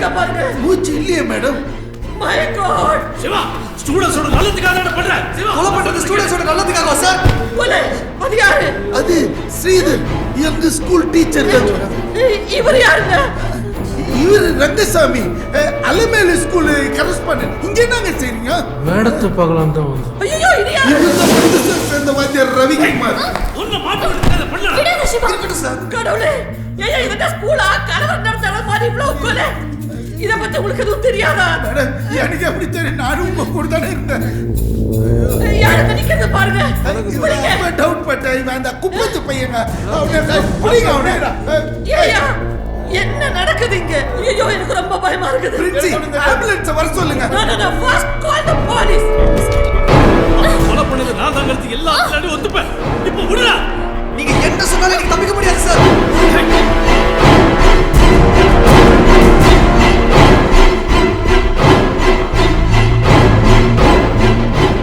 இருக்கா பாருங்க. மூச்சு இல்லையே மேடம். My God. சிவா, ஸ்டூடண்ட்ஸோட நல்லதுக்காக என்ன பண்ற? சிவா, கொலை பண்றது ஸ்டூடண்ட்ஸோட நல்லதுக்காக சார். கொலை அது யாரு? அது ஸ்ரீதர், எங்க ஸ்கூல் டீச்சர் தான். இவர் யாருங்க? இவர் ரங்கசாமி, அலமேலு ஸ்கூல் கரஸ்பாண்டன்ட். இங்க என்னங்க செய்றீங்க? மேடத்தை பார்க்கலாம் தான் வந்தோம். ஐயோ இது யாரு? இவர் தான் புதுசா சேர்ந்த வாத்தியார் ரவிக்குமார். உன்னை மாட்ட விடுறத பண்ணல. விடுங்க சிவா. இருக்கட்டும் சார். கடவுளே, ஏய் இவங்க ஸ்கூலா கலவரம் நடத்தற மாதிரி இவ்ளோ கொலை. இத பத்தி உங்களுக்கு எதுவும் தெரியாதா? மேடம், எனக்கு அப்படி தெரியும். நானும் உங்க கூட தானே இருந்தேன். யாரு நிக்கிறது பாருங்க. இவன் டவுட் பட்டேன். இவன் அந்த குப்பத்து பையங்க. அவனை புடிங்க அவனை. ஏய்யா, என்ன நடக்குது இங்க? ஐயோ எனக்கு ரொம்ப பயமா இருக்குது. பிரின்சி, ஆம்புலன்ஸ் வர சொல்லுங்க. நான் ஃபர்ஸ்ட் கால் தி போலீஸ். கொலை பண்ணது நான் தான் கருத்து எல்லா முன்னாடி ஒத்துப்பேன். இப்போ விடுடா. நீங்க என்ன சொன்னாலும் எனக்கு தப்பிக்க முடியாது சார்.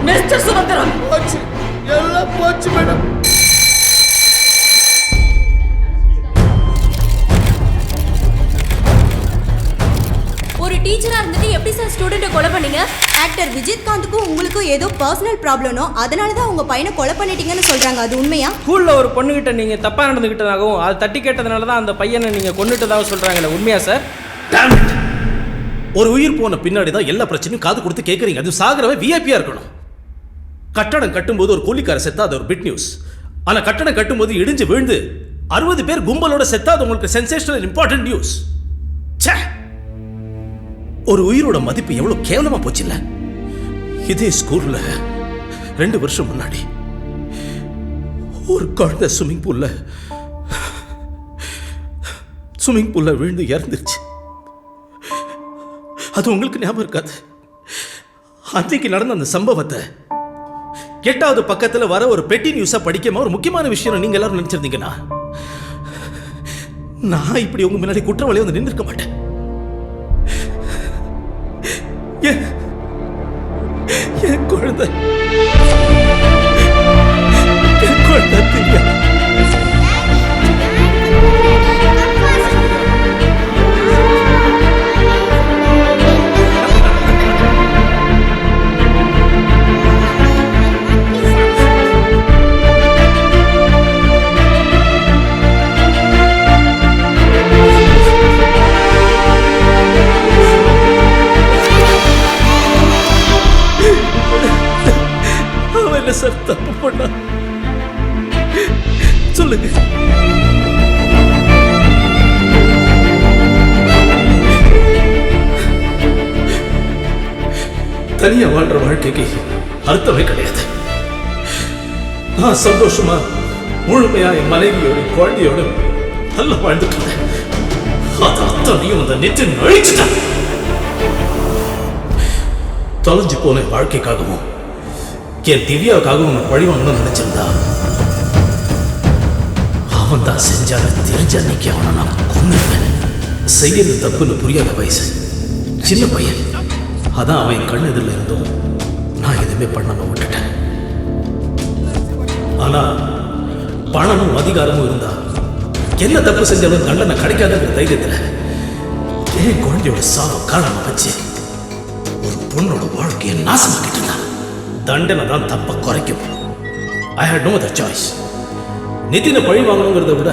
மிஸ்டர் சுமந்திரம், போச்சு, எல்லாம் போச்சு மேடம். ஒரு டீச்சரா இருந்துட்டு எப்படி சார் ஸ்டூடெண்ட்டை கொலை பண்ணீங்க? ஆக்டர் விஜயகாந்துக்கும் உங்களுக்கும் ஏதோ பர்சனல் ப்ராப்ளமோ, அதனால தான் உங்க பையனை கொலை பண்ணிட்டீங்கன்னு சொல்றாங்க. அது உண்மையா? ஸ்கூல்ல ஒரு பொண்ணுகிட்ட நீங்க தப்பா நடந்துகிட்டதாகவும் அது தட்டி கேட்டதுனால தான் அந்த பையனை நீங்க கொன்னுட்டதாகவும் சொல்றாங்களே, உண்மையா சார்? Damn it. ஒரு உயிர் போன பின்னாடி தான் எல்லா பிரச்சனையும் காது கொடுத்து கேட்குறீங்க. அது சாகிறவன் விஐபியா இருக்கணும். கட்டடம் கட்டும்போது ஒரு கூலிக்கார செத்தா அது ஒரு பிட் நியூஸ். ஆனா கட்டடம் கட்டும்போது இடிஞ்சு விழுந்து 60 பேர் கும்பலோட செத்தா அது உங்களுக்கு சென்சேஷனல் இம்பார்ட்டன்ட் நியூஸ். ச்சே, ஒரு உயிரோட மதிப்பு எவ்வளவு கேவலமா போச்சு இல்ல? இதே ஸ்கூல்ல 2 வருஷம் முன்னாடி ஒரு குழந்தை ஸ்விம்மிங் பூல்ல விழுந்து இறந்துருச்சு. அது உங்களுக்கு ஞாபகம் இருக்காது. அன்றைக்கு நடந்த அந்த சம்பவத்தை 8வது பக்கத்துல வர ஒரு பெட்டி நியூஸா படிக்காம ஒரு முக்கியமான விஷயம் நீங்க எல்லாரும் நினைச்சிருந்தீங்கன்னா நான் இப்படி உங்க முன்னாடி குற்றவாளியா வந்து நின்றுக்க மாட்டேன். என் குழந்தை தெரியாது. சார் தப்பு பண்ணா சொல்லுங்க. தனியா வாழ்ற வாழ்க்கைக்கு அர்த்தமே கிடையாது. நான் சந்தோஷமா முழுமையா என் மனைவியோட குழந்தையோட நல்லா வாழ்ந்துட்டு இருந்தேன். அது அத்தனையும் அந்த நெற்றின் அழிச்சுட்டேன். தொலைஞ்சு போன வாழ்க்கைக்காகவும் என் திவ்யாவுக்காகவும் நான் பழி வாங்கணும்னு நினைச்சிருந்தா அவன் தான் செஞ்சால தெரிஞ்ச அன்னைக்கு அவனை நான் கொன்னுப்பேன். செய்யறது தப்புன்னு புரியாத வயசு, சின்ன பையன். அதான் அவன் என் கண் எதிரில் இருந்தும் நான் எதுவுமே பண்ணாம விட்டுட்டேன். ஆனா பணமும் அதிகாரமும் இருந்தா என்ன தப்பு செஞ்சாலும் தண்டனை கிடைக்காதுங்கிற தைரியத்துல என் குழந்தையோட சாவ காரணமா வச்சு ஒரு பொண்ணோட வாழ்க்கையை நாசமாக்கிட்டு இருந்தான். தண்டனை தான் தப்ப குறைக்கும். ஐ ஹேட் நோ அதர் சாய்ஸ். நிதினை பழி வாங்கணுங்கிறத விட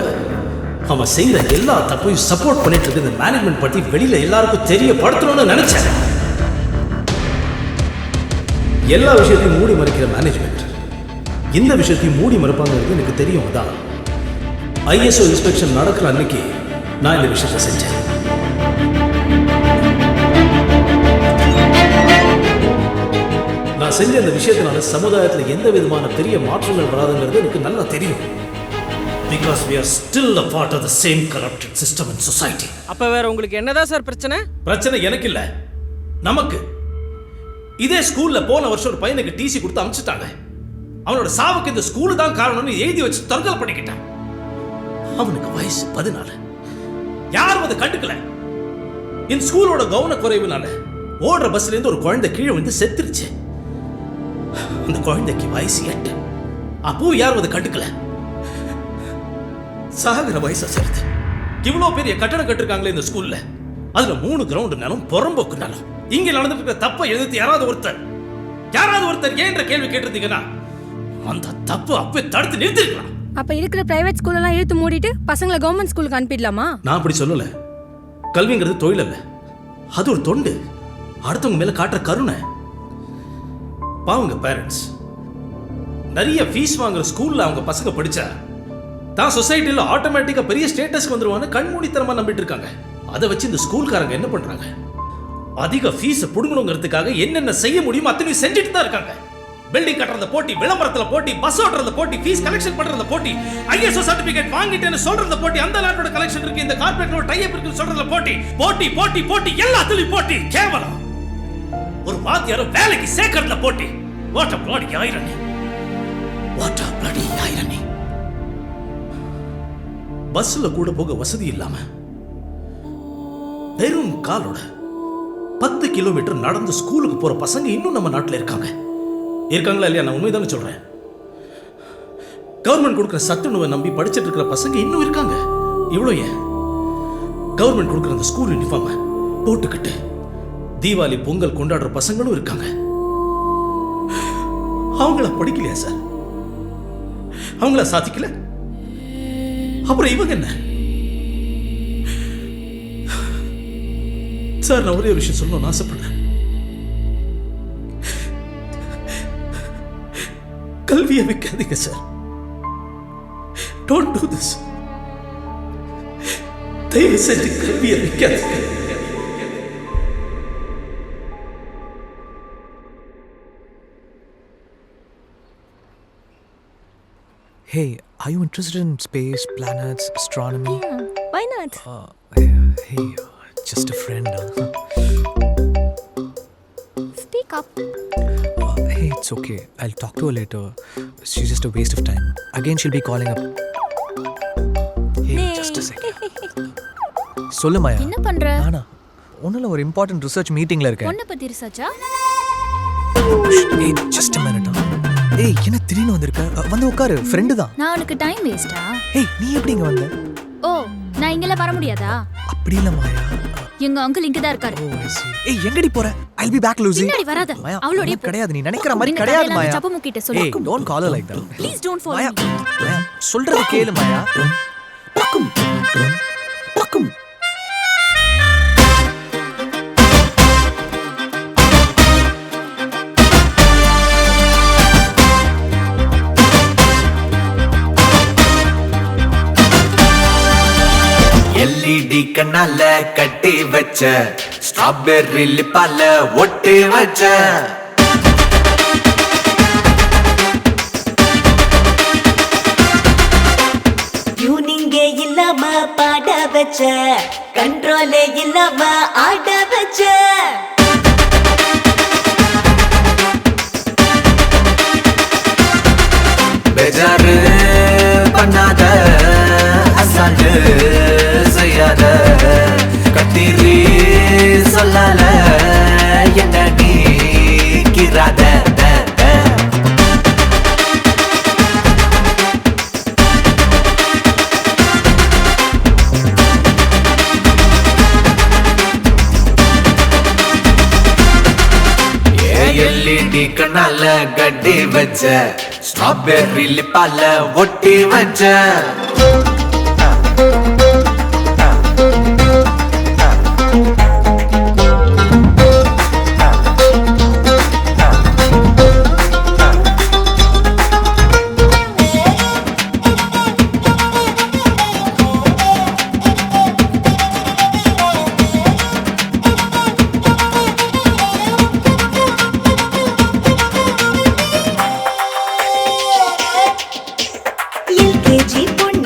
அவன் செய்யற எல்லா தப்பையும் சப்போர்ட் பண்ணிட்டு இருக்க இந்த மேனேஜ்மெண்ட் பத்தி வெளியில எல்லாருக்கும் தெரியப்படுத்தணும்னு நினைச்சேன். எல்லா விஷயத்தையும் மூடி மறைக்கிற மேனேஜ்மெண்ட் இந்த விஷயத்தையும் மூடி மறைப்பாங்கிறது எனக்கு தெரியும். அதான் ISO இன்ஸ்பெக்ஷன் நடக்கிற அன்னைக்கு நான் இந்த விஷயத்தை செஞ்சேன். நான் செஞ்ச அந்த விஷயத்தினால சமுதாயத்தில் எந்த விதமான பெரிய மாற்றங்கள் வராதுங்கிறது எனக்கு நல்லா தெரியும். Because we are still a part of the same corrupted system in society. அப்ப வேற உங்களுக்கு என்னதான் சார் பிரச்சனை? பிரச்சனை எனக்கு இல்ல, நமக்கு. இதே ஸ்கூல்ல போன வருஷம் ஒரு பையனுக்கு டிசி கொடுத்து அனுப்பிச்சிட்டாங்க. அவனோட சாவுக்கு இந்த ஸ்கூலு தான் காரணம்னு எழுதி வச்சு தற்கொலை பண்ணிக்கிட்டான். அவனுக்கு வயசு 14. யாரும் அதை கண்டுக்கல. இந்த ஸ்கூலோட கவன குறைவுனால ஓடுற பஸ்ல இருந்து ஒரு குழந்தை கீழே வந்து செத்துருச்சு. அந்த குழந்தைக்கு வயசு 8. அப்போ யாரும் அதை கண்டுக்கல. சாகிற வயசா சரிது. இவ்வளவு பெரிய கட்டடம் கட்டிருக்காங்களே இந்த ஸ்கூல்ல, அதுல 3 கிரவுண்ட் நிலம் புறம்போக்கு நிலம். இங்க நடந்துட்டு இருக்கிற தப்பை எதிர்த்து யாராவது ஒருத்தர் ஏன்ற கேள்வி கேட்டிருந்தீங்கன்னா அந்த தப்பு அப்பவே தடுத்து நிறுத்திருக்கலாம். அப்ப இருக்கிற பிரைவேட் ஸ்கூல் எல்லாம் இழுத்து மூடிட்டு பசங்களை கவர்மெண்ட் ஸ்கூலுக்கு அனுப்பிடலாமா? நான் அப்படி சொல்லல. கல்விங்கிறது தொழில் அல்ல, அது ஒரு தொண்டு. அடுத்தவங்க மேல காட்டுற கருணை. பாவங்க பேரண்ட்ஸ் நிறைய ஃபீஸ் வாங்குற ஸ்கூல்ல அவங்க பசங்க படிச்சா தான் சொசைட்டில ஆட்டோமேட்டிக்கா பெரிய ஸ்டேட்டஸ்க்கு வந்துருவான்னு கண்மூடித்தனமா நம்பிட்டு இருக்காங்க. அதை வச்சு இந்த ஸ்கூல்காரங்க என்ன பண்றாங்க? அதிக ஃபீஸ் புடுங்கணுங்கிறதுக்காக என்னென்ன செய்ய முடியுமோ அத்தனையும் செஞ்சுட்டு தான் இருக்காங்க. பில்டிங் கட்டுறத போட்டி, விளம்பரத்துல போட்டி, பஸ் ஓட்டுறத போட்டி, ஃபீஸ் கலெக்ஷன் பண்றத போட்டி, ஐஎஸ்ஓ சர்டிபிகேட் வாங்கிட்டேன்னு சொல்றத போட்டி, அந்த லாட்டோட கலெக்ஷன் இருக்கு, இந்த கார்ப்பரேட்டோட டைப் இருக்குன்னு சொல்றத போட்டி, போட்டி போட்டி போட்டி எல்லாத்துலயும் போட்டி. கேவலம். ஒரு வாத்தியார வேலைக்கு சேர்க்கறதுல போட்டி. What a bloody irony. What a bloody irony. பஸ்ல கூட போக வசதி இல்லாம வெறும் காலோட 10 கிலோமீட்டர் நடந்து ஸ்கூலுக்கு போற பசங்க இன்னும் நம்ம நாட்டில் இருக்காங்களா இல்லையா? நான் உண்மைதானே சொல்றேன். கவர்மெண்ட் கொடுக்குற சத்துணவை நம்பி படிச்சுட்டு இருக்கிற பசங்க இன்னும் இருக்காங்க. இவ்வளோ ஏன் கவர்மெண்ட் கொடுக்குற அந்த ஸ்கூல் யூனிஃபார்மை போட்டுக்கிட்டு தீபாவளி பொங்கல் கொண்டாடுற பசங்களும் இருக்காங்க. அவங்கள படிக்கலையா சார்? அவங்கள சாதிக்கல? அப்புறம் இவங்க என்ன சார்? நான் ஒரே ஒரு விஷயம் சொல்லணும்னு ஆசைப்படுறேன். கல்வியை வைக்காதீங்க சார். Don't to this. தயவு செஞ்சு கல்வியை வைக்காதீங்க. Hey, are you interested in space, planets, astronomy? Yeah, why not? Hey, just a friend. Speak up. Hey, it's okay. I'll talk to her later. She's just a waste of time. Again, she'll be calling up. Hey, just a second. சொல்லு மாயா. என்ன பண்ற? நானா ஒண்ணுல ஒரு important research மீட்டிங்ல இருக்கேன். ஒண்ணு பத்தி ரிசர்ச்சா? Hey, just a minute. ஏய், என்ன திடீர்னு வந்திருக்க? வந்து உட்காரு, ஃப்ரெண்டு தான். நான் உனக்கு டைம் வேஸ்டா? ஏய், நீ எப்படி இங்க வந்த? ஓ, நான் இங்கல வர முடியாதா? அப்படி இல்ல மாயா. எங்க அங்கிள் இங்க தான் இருக்காரு. ஓ, I see. ஏய், எங்கடி போற? I'll be back, Lucy. பின்னாடி வராத. மாயா, அவளோட கிடையாது, நீ நினைக்கிற மாதிரி கிடையாது மாயா. சப்பு முக்கிட்ட சொல்லு. ஏய், don't call her like that. Please don't follow Maya, me. மாயா, சொல்றது கேளு மாயா. பக்கம் பக்கம். LED கண்ணால கட்டி வச்ச ஸ்ட்ராபெர்ரி லிப்பால ஒட்டி வச்ச யூனிங்கே இல்லாம பாட வச்ச கண்ட்ரோலே இல்லாம ஆட வச்ச பேஜாரு பண்ணாத அசால்ட்டு செய்யாத கத்திரி சொல்லால என்ன நீ கிராத LED கண்ணால கட்டி வச்ச ஸ்ட்ராபெர்ரி லிப்பால ஒட்டி வச்ச LKG பொண்ணு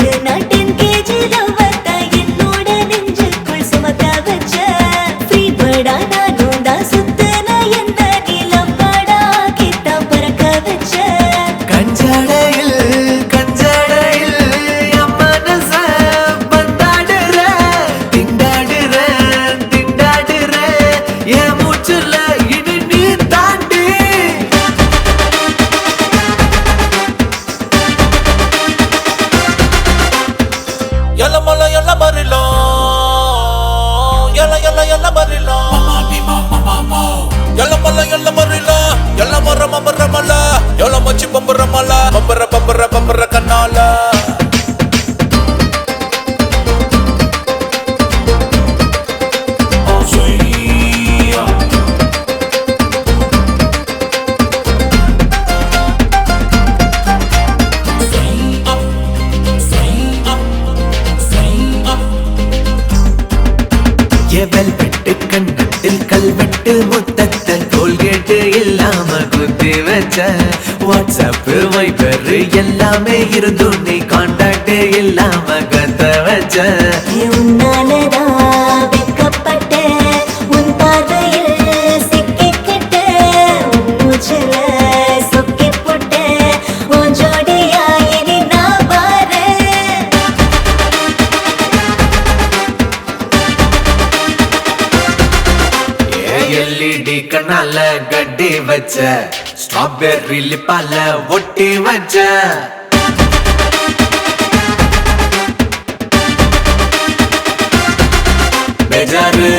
எல்லமல்ல எல்லமரில எல்லமர மமரமல எல்லமச்சி பம்பரமல பம்பர பம்பர பம்பர கண்ணால வெல்வெட்டு கண்ணத்தில் கல்வெட்டு முத்தத்தை கோல்கேட்டு இல்லாம குத்தி வச்ச வாட்ஸ்அப் வைபர் எல்லாமே இருந்தும் நீ கான்டாக்ட் இல்லாம கத்த வச்ச உன்னாலதான் வெட்கப்பட்ட உன் பார்வையில் சிக்கிக்கிட்ட உன் மூச்சுல சொக்கி போட்ட உன் ஜோடியா இனி நான் பாரேன் எல்இடி கண்ணால கட்டி வச்ச ஸ்ட்ராபெர்ரி லிப்பால ஒட்டி வச்ச பெஜாரு